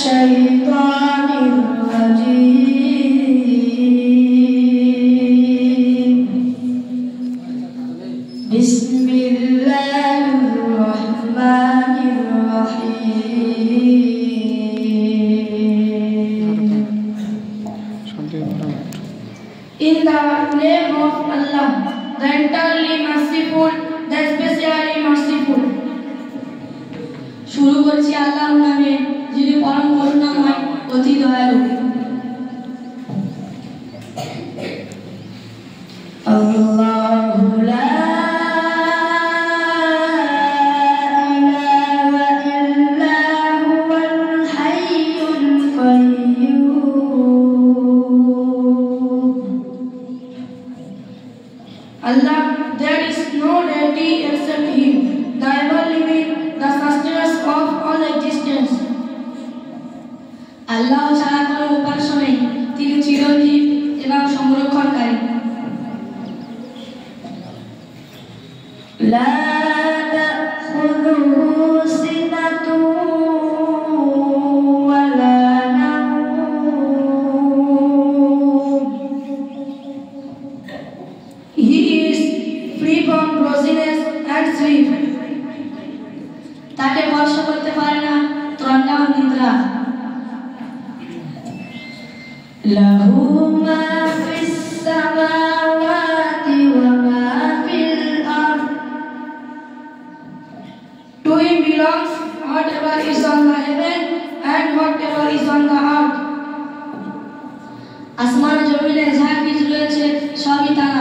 الشيطان الرجيم بسم الله الرحمن الرحيم In the name of Allah, the entirely merciful, the especially merciful. শুরু করছি আল্লাহর নামে, যিনি পরম করুণাময়, অতি দয়ালু। আল্লাহু লা ইলাহা ইল্লা হুয়াল হাইয়ুল কাইয়্যুম। Allah, there is no deity except Him, the ever-living, the sustainer of all existence. আল্লাহ ছাড়া কোনো উপাস্য নেই, তিনি চিরঞ্জীব এবং সংরক্ষণকারী। লা তাখুযুহু সিনাতুন ওয়া লা নাওম। He is free from drowsiness and sleep. তাকে স্পর্শ করতে পারে না তন্দ্রা ও নিদ্রা। লাহু মা ফিস সামাওয়াতি ওয়া মা ফিল আরদ। To him belongs whatever is on the heaven and whatever is on the earth. আসমান জমিনে যা কিছু রয়েছে সবই তার।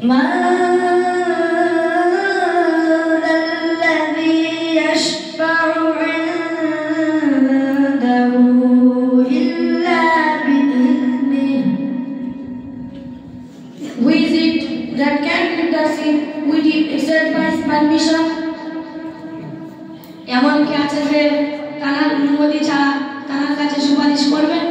মা Who is it that can intercede with him except by his permission? এমন কি আছে যে তার অনুমতি ছাড়া তার কাছে সুপারিশ করবেন?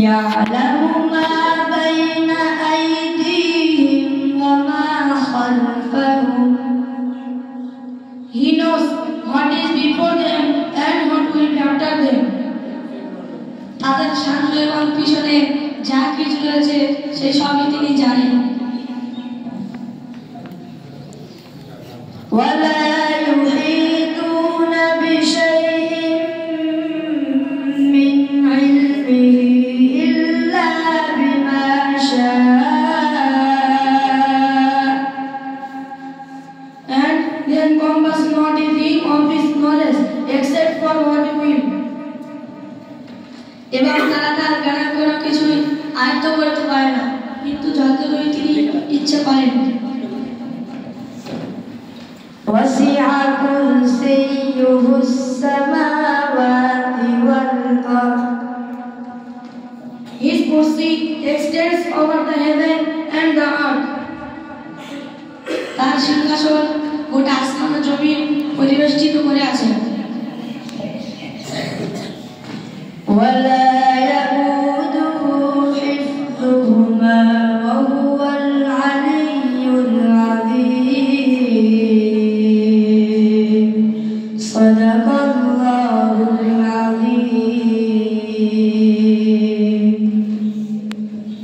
ইয়ালামু মা বাইনা আইদিহিম ওয়া মা খালফাহুম। He knows what is before them and what will be after them. তাদের সামনে এবং পিছনে যা কিছু রয়েছে সেই সবই তিনি জানেন। ওয়ালা ইউহিতুনা বিশাইইন মিন ইলমিহি ইল্লা বিমা শাআ। And they encompass not a thing of his knowledge except for what he will. এবং তারা তার জ্ঞানের কোনো কিছুই আয়ত্ত করতে পারে না, কিন্তু যতটুকু তিনি ইচ্ছে করেন। ওয়াসিআ কুরসিয়্যুহুস সামাওয়াতি ওয়াল আরদ। His kursi extends over the heaven and the earth. তার সিংহাসন গোটা আসমান ও জমিন পরিবেষ্টিত করে আছে।